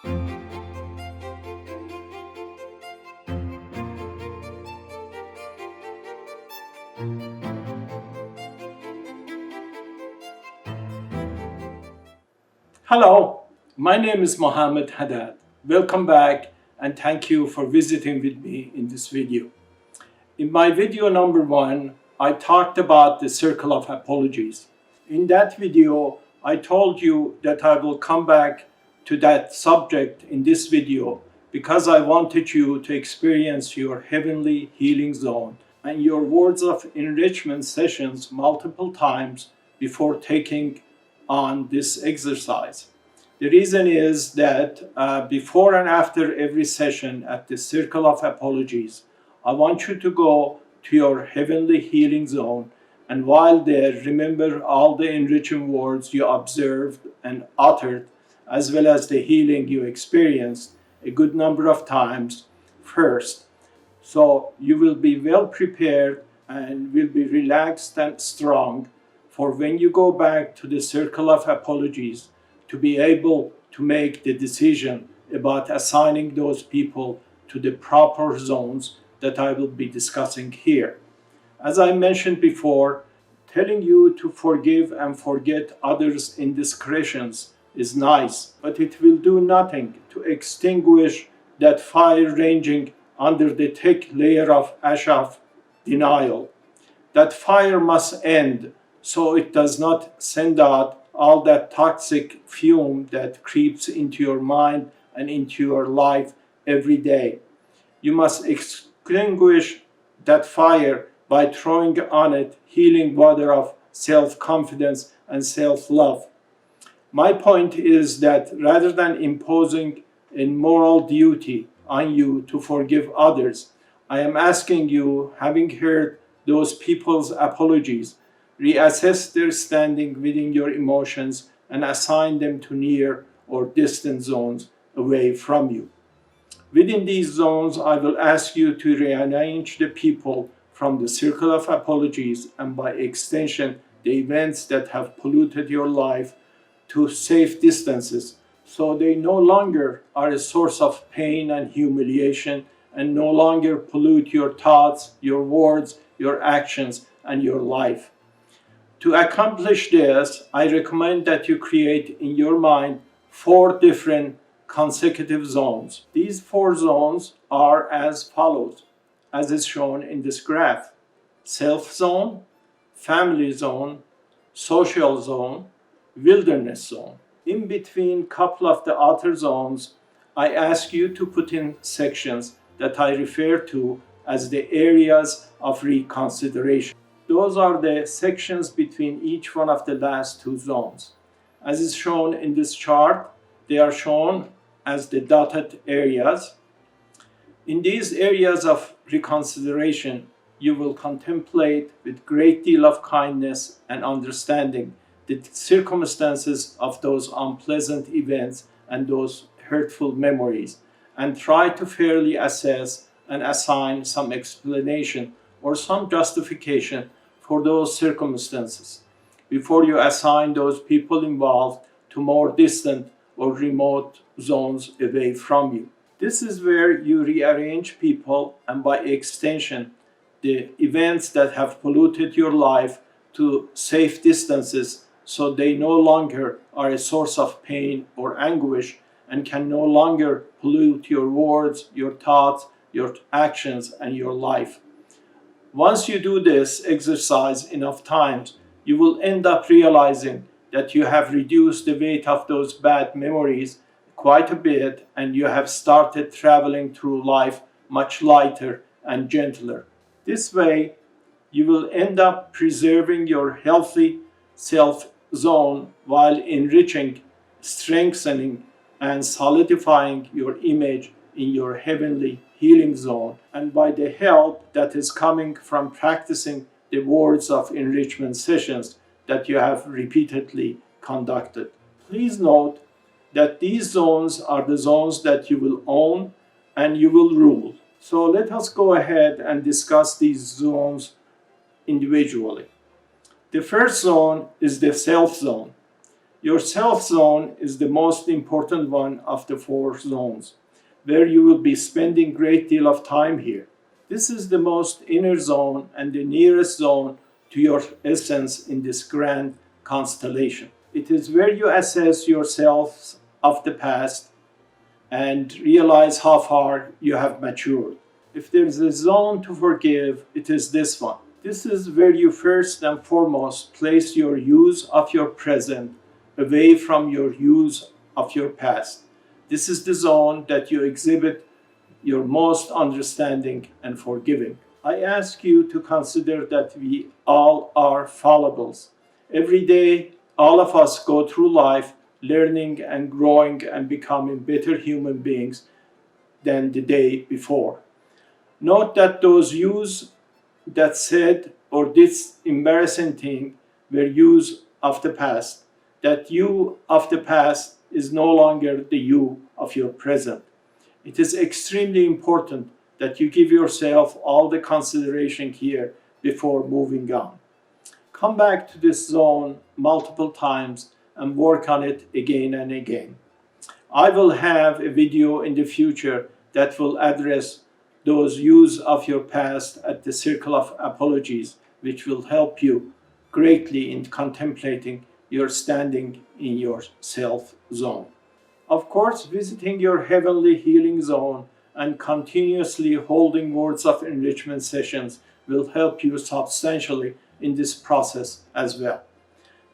Hello, my name is Mohammed Haddad. Welcome back and thank you for visiting with me in this video. In my video number 1, I talked about the circle of apologies. In that video, I told you that I will come back to that subject in this video because I wanted you to experience your heavenly healing zone and your words of enrichment sessions multiple times before taking on this exercise. The reason is that before and after every session at the Circle of Apologies, I want you to go to your heavenly healing zone, and while there, remember all the enriching words you observed and uttered, as well as the healing you experienced a good number of times first. So you will be well prepared and will be relaxed and strong for when you go back to the Circle of Apologies to be able to make the decision about assigning those people to the proper zones that I will be discussing here. As I mentioned before, telling you to forgive and forget others' indiscretions is nice, but it will do nothing to extinguish that fire ranging under the thick layer of ash of denial. That fire must end so it does not send out all that toxic fume that creeps into your mind and into your life every day. You must extinguish that fire by throwing on it healing water of self-confidence and self-love. My point is that rather than imposing a moral duty on you to forgive others, I am asking you, having heard those people's apologies, reassess their standing within your emotions and assign them to near or distant zones away from you. Within these zones, I will ask you to rearrange the people from the Circle of Apologies and by extension the events that have polluted your life to safe distances so they no longer are a source of pain and humiliation and no longer pollute your thoughts, your words, your actions, and your life. To accomplish this, I recommend that you create in your mind 4 different consecutive zones. These 4 zones are as follows, as is shown in this graph: self zone, family zone, social zone, wilderness zone. In between a couple of the outer zones, I ask you to put in sections that I refer to as the areas of reconsideration. Those are the sections between each one of the last 2 zones. As is shown in this chart, they are shown as the dotted areas. In these areas of reconsideration, you will contemplate with great deal of kindness and understanding the circumstances of those unpleasant events and those hurtful memories, and try to fairly assess and assign some explanation or some justification for those circumstances before you assign those people involved to more distant or remote zones away from you. This is where you rearrange people and by extension the events that have polluted your life to safe distances so they no longer are a source of pain or anguish and can no longer pollute your words, your thoughts, your actions, and your life. Once you do this exercise enough times, you will end up realizing that you have reduced the weight of those bad memories quite a bit and you have started traveling through life much lighter and gentler. This way, you will end up preserving your healthy self zone while enriching, strengthening, and solidifying your image in your heavenly healing zone, and by the help that is coming from practicing the words of enrichment sessions that you have repeatedly conducted. Please note that these zones are the zones that you will own and you will rule. So let us go ahead and discuss these zones individually. The first zone is the self zone. Your self zone is the most important one of the four zones, where you will be spending a great deal of time here. This is the most inner zone and the nearest zone to your essence in this grand constellation. It is where you assess yourselves of the past and realize how far you have matured. If there's a zone to forgive, it is this one. This is where you first and foremost place your use of your present away from your use of your past. This is the zone that you exhibit your most understanding and forgiving. I ask you to consider that we all are fallables. Every day, all of us go through life learning and growing and becoming better human beings than the day before. Note that those yous that said or did embarrassing thing were yous of the past. That you of the past is no longer the you of your present. It is extremely important that you give yourself all the consideration here before moving on. Come back to this zone multiple times and work on it again and again. I will have a video in the future that will address those yous of your past at the Circle of Apologies, which will help you greatly in contemplating your standing in your self zone. Of course, visiting your heavenly healing zone and continuously holding words of enrichment sessions will help you substantially in this process as well.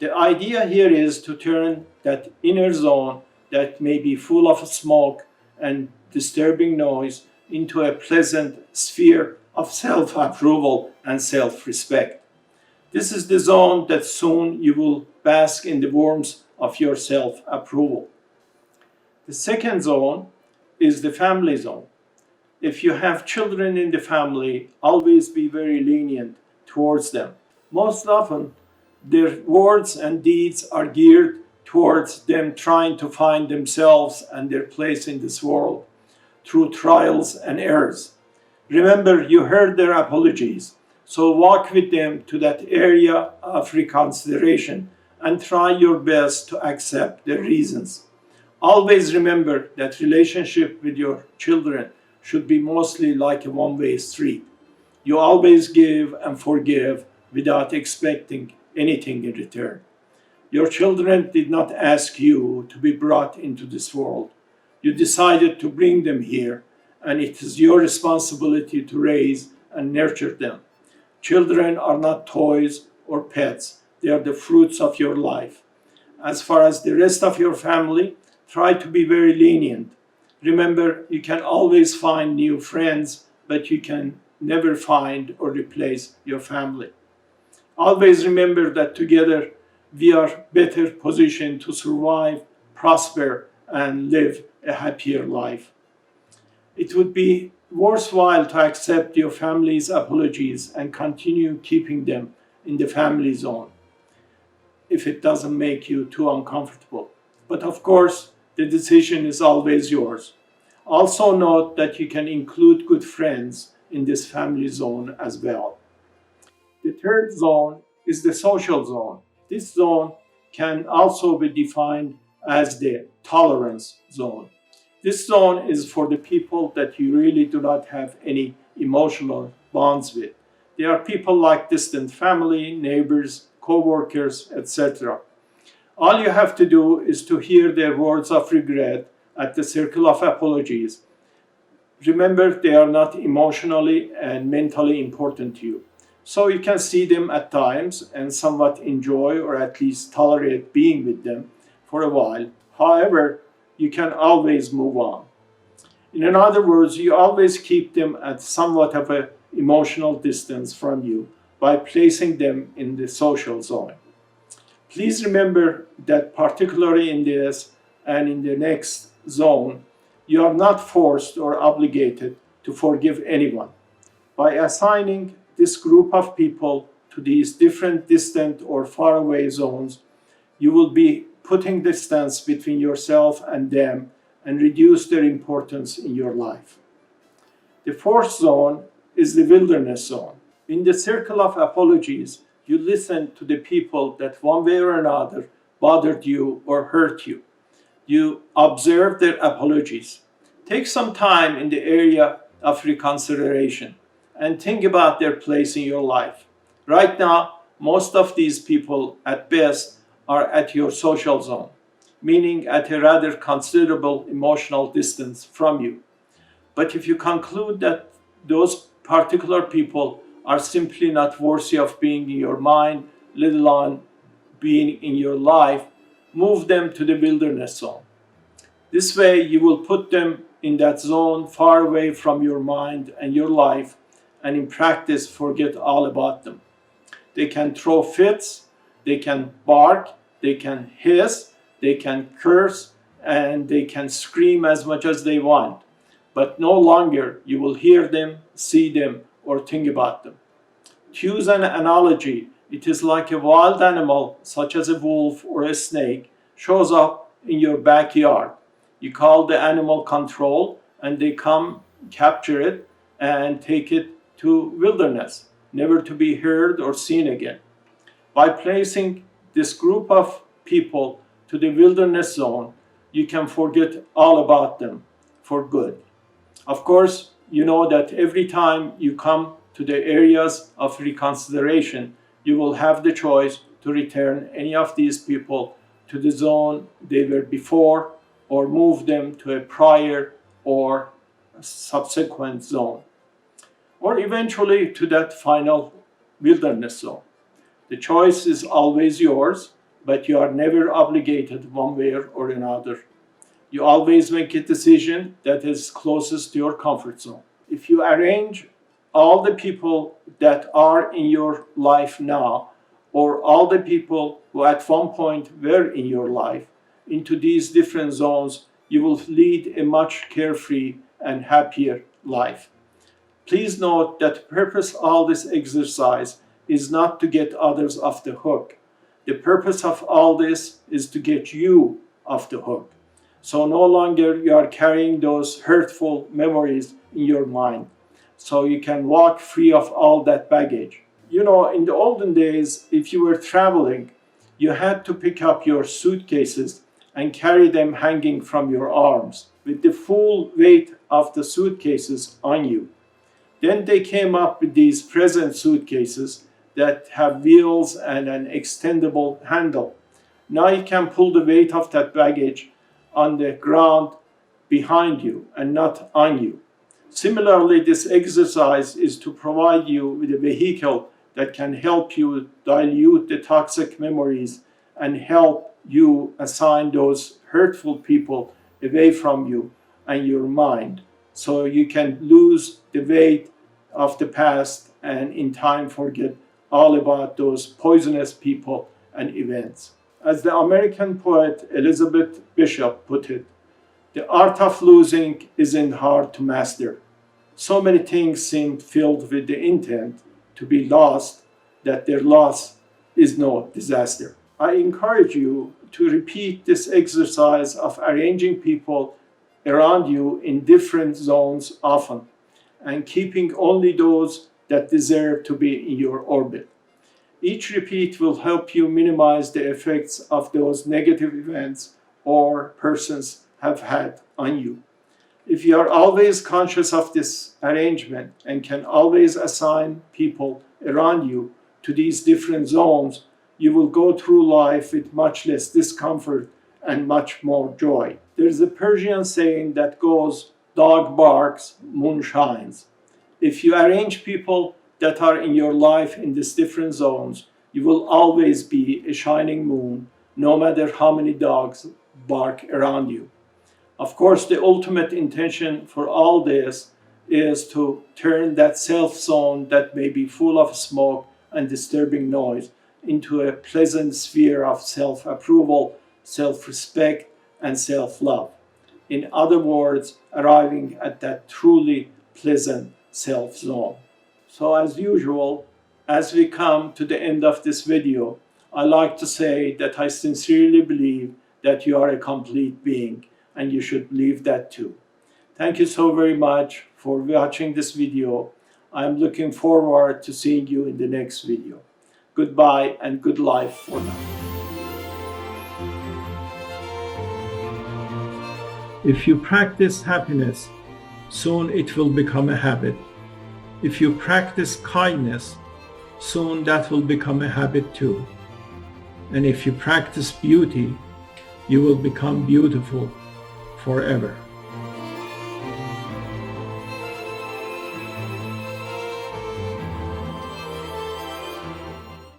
The idea here is to turn that inner zone that may be full of smoke and disturbing noise into a pleasant sphere of self-approval and self-respect. This is the zone that soon you will bask in the warmth of your self-approval. The second zone is the family zone. If you have children in the family, always be very lenient towards them. Most often, their words and deeds are geared towards them trying to find themselves and their place in this world through trials and errors. Remember, you heard their apologies, so walk with them to that area of reconsideration and try your best to accept their reasons. Always remember that relationship with your children should be mostly like a one-way street. You always give and forgive without expecting anything in return. Your children did not ask you to be brought into this world. You decided to bring them here, and it is your responsibility to raise and nurture them. Children are not toys or pets. They are the fruits of your life. As far as the rest of your family, try to be very lenient. Remember, you can always find new friends, but you can never find or replace your family. Always remember that together we are better positioned to survive, prosper, and live a happier life. It would be worthwhile to accept your family's apologies and continue keeping them in the family zone if it doesn't make you too uncomfortable. But of course, the decision is always yours. Also note that you can include good friends in this family zone as well. The third zone is the social zone. This zone can also be defined as the tolerance zone. This zone is for the people that you really do not have any emotional bonds with. They are people like distant family, neighbors, co-workers, etc. All you have to do is to hear their words of regret at the Circle of Apologies. Remember, they are not emotionally and mentally important to you. So you can see them at times and somewhat enjoy or at least tolerate being with them for a while. However, you can always move on. In other words, you always keep them at somewhat of an emotional distance from you by placing them in the social zone. Please remember that particularly in this and in the next zone, you are not forced or obligated to forgive anyone. By assigning this group of people to these different distant or faraway zones, you will be putting distance between yourself and them and reduce their importance in your life. The fourth zone is the wilderness zone. In the Circle of Apologies, you listen to the people that one way or another bothered you or hurt you. You observe their apologies. Take some time in the area of reconsideration and think about their place in your life. Right now, most of these people at best are at your social zone, meaning at a rather considerable emotional distance from you. But if you conclude that those particular people are simply not worthy of being in your mind, let alone being in your life, move them to the wilderness zone. This way, you will put them in that zone far away from your mind and your life, and in practice, forget all about them. They can throw fits, they can bark, they can hiss, they can curse, and they can scream as much as they want. But no longer you will hear them, see them, or think about them. To use an analogy, it is like a wild animal, such as a wolf or a snake, shows up in your backyard. You call the animal control, and they come, capture it, and take it to wilderness, never to be heard or seen again. By placing this group of people to the wilderness zone, you can forget all about them for good. Of course, you know that every time you come to the areas of reconsideration, you will have the choice to return any of these people to the zone they were before, or move them to a prior or subsequent zone, or eventually to that final wilderness zone. The choice is always yours, but you are never obligated one way or another. You always make a decision that is closest to your comfort zone. If you arrange all the people that are in your life now, or all the people who at one point were in your life, into these different zones, you will lead a much carefree and happier life. Please note that the purpose of all this exercise is not to get others off the hook. The purpose of all this is to get you off the hook. So no longer you are carrying those hurtful memories in your mind. So you can walk free of all that baggage. You know, in the olden days, if you were traveling, you had to pick up your suitcases and carry them hanging from your arms with the full weight of the suitcases on you. Then they came up with these present suitcases that have wheels and an extendable handle. Now you can pull the weight of that baggage on the ground behind you and not on you. Similarly, this exercise is to provide you with a vehicle that can help you dilute the toxic memories and help you assign those hurtful people away from you and your mind, so you can lose the weight of the past and in time forget all about those poisonous people and events. As the American poet Elizabeth Bishop put it, the art of losing isn't hard to master. So many things seem filled with the intent to be lost that their loss is no disaster. I encourage you to repeat this exercise of arranging people around you in different zones often, and keeping only those that deserve to be in your orbit. Each repeat will help you minimize the effects of those negative events or persons have had on you. If you are always conscious of this arrangement and can always assign people around you to these different zones, you will go through life with much less discomfort and much more joy. There is a Persian saying that goes, "Dog barks, moon shines." If you arrange people that are in your life in these different zones, you will always be a shining moon, no matter how many dogs bark around you. Of course, the ultimate intention for all this is to turn that self zone that may be full of smoke and disturbing noise into a pleasant sphere of self-approval, self-respect, and self-love. In other words, arriving at that truly pleasant self zone. So as usual, as we come to the end of this video, I like to say that I sincerely believe that you are a complete being, and you should believe that too. Thank you so very much for watching this video. I am looking forward to seeing you in the next video. Goodbye and good life for now. If you practice happiness, soon it will become a habit. If you practice kindness, soon that will become a habit too. And if you practice beauty, you will become beautiful forever.